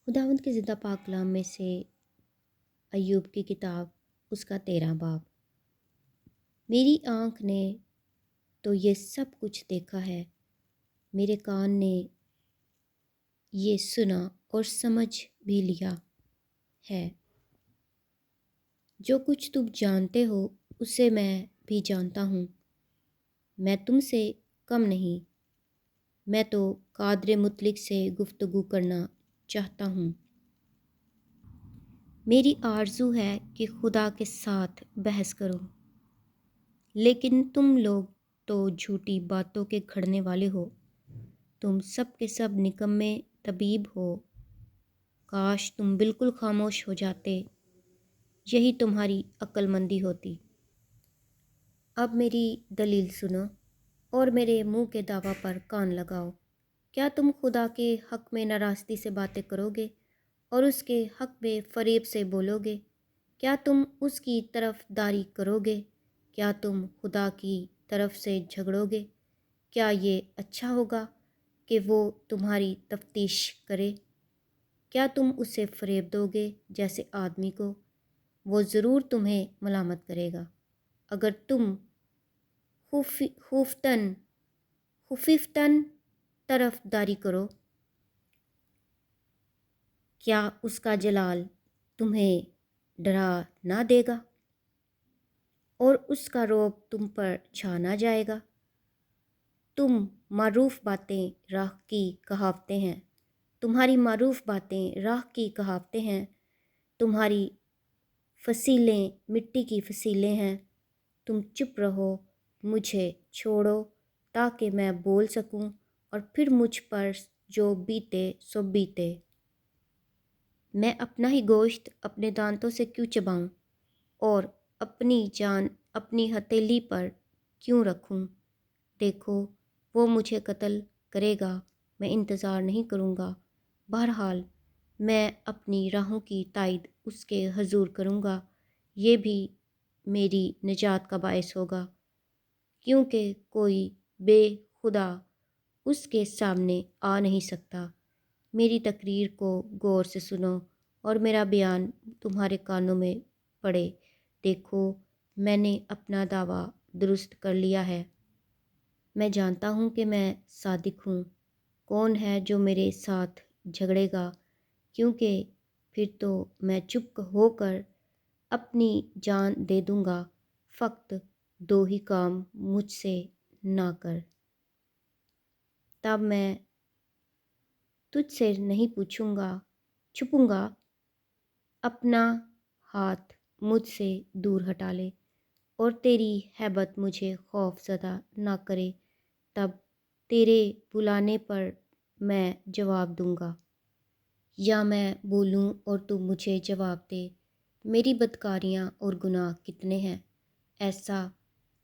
खुदावंद के ज़िंदा पाक कलाम में से अय्यूब की किताब उसका 13 बाब। मेरी आँख ने तो ये सब कुछ देखा है, मेरे कान ने ये सुना और समझ भी लिया है। जो कुछ तुम जानते हो उसे मैं भी जानता हूँ। मैं तुमसे कम नहीं, मैं तो कादरे मुतलिक से गुफ्तगू करना चाहता हूँ। मेरी आरज़ू है कि खुदा के साथ बहस करो, लेकिन तुम लोग तो झूठी बातों के घड़ने वाले हो। तुम सब के सब निकम्मे तबीब हो। काश तुम बिल्कुल खामोश हो जाते, यही तुम्हारी अक्लमंदी होती। अब मेरी दलील सुनो और मेरे मुंह के दावा पर कान लगाओ। क्या तुम खुदा के हक़ में नाराज़गी से बातें करोगे और उसके हक़ में फ़रेब से बोलोगे? क्या तुम उसकी तरफदारी करोगे? क्या तुम खुदा की तरफ से झगड़ोगे? क्या ये अच्छा होगा कि वो तुम्हारी तफ्तीश करे? क्या तुम उसे फ़रेब दोगे जैसे आदमी को? वो ज़रूर तुम्हें मलामत करेगा। अगर तुम खुफीफ्तन तरफदारी करो, क्या उसका जलाल तुम्हें डरा ना देगा और उसका रौब तुम पर छा ना जाएगा? तुम मारूफ बातें राह की कहावतें हैं, तुम्हारी मारूफ बातें राह की कहावतें हैं। तुम्हारी फसीलें मिट्टी की फसीलें हैं। तुम चुप रहो, मुझे छोड़ो ताकि मैं बोल सकूं और फिर मुझ पर जो बीते सो बीते। मैं अपना ही गोश्त अपने दांतों से क्यों चबाऊं और अपनी जान अपनी हथेली पर क्यों रखूं? देखो, वो मुझे कत्ल करेगा, मैं इंतज़ार नहीं करूँगा। बहरहाल मैं अपनी राहों की तायद उसके हजूर करूँगा, ये भी मेरी निजात का बायस होगा, क्योंकि कोई बेखुदा उसके सामने आ नहीं सकता। मेरी तकरीर को गौर से सुनो और मेरा बयान तुम्हारे कानों में पड़े। देखो, मैंने अपना दावा दुरुस्त कर लिया है। मैं जानता हूँ कि मैं सादिक हूँ। कौन है जो मेरे साथ झगड़ेगा? क्योंकि फिर तो मैं चुप होकर अपनी जान दे दूँगा। फ़क़्त दो ही काम मुझसे ना कर, तब मैं तुझसे नहीं छुपूँगा। अपना हाथ मुझसे दूर हटा ले और तेरी हैबत मुझे खौफ ज़दा ना करे। तब तेरे बुलाने पर मैं जवाब दूँगा, या मैं बोलूँ और तू मुझे जवाब दे। मेरी बदकारियाँ और गुनाह कितने हैं, ऐसा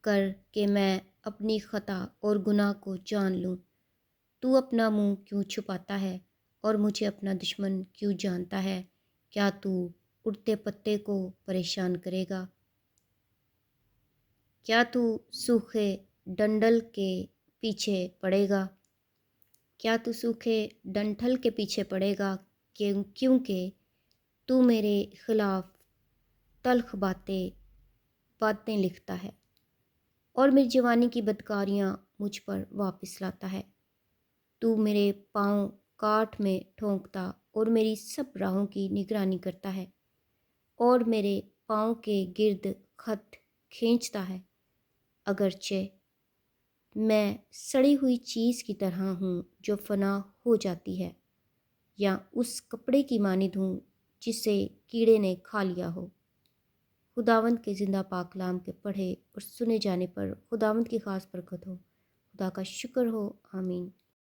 कर कि मैं अपनी ख़ता और गुनाह को जान लूँ। तू अपना मुँह क्यों छुपाता है और मुझे अपना दुश्मन क्यों जानता है? क्या तू उड़ते पत्ते को परेशान करेगा? क्या तू सूखे डंठल के पीछे पड़ेगा? क्या तू सूखे डंठल के पीछे पड़ेगा? क्योंकि तू मेरे खिलाफ तल्ख बातें लिखता है और मेरी जवानी की बदकारियाँ मुझ पर वापस लाता है। तू मेरे पाँव काठ में ठोंकता और मेरी सब राहों की निगरानी करता है और मेरे पाँव के गिर्द खत खींचता है। अगरचे मैं सड़ी हुई चीज़ की तरह हूँ जो फना हो जाती है, या उस कपड़े की मानिंद हूँ जिसे कीड़े ने खा लिया हो। खुदावंद के ज़िंदा पाक कलाम के पढ़े और सुने जाने पर खुदावंद की ख़ास बरकत हो। खुदा का शुक्र हो। आमीन।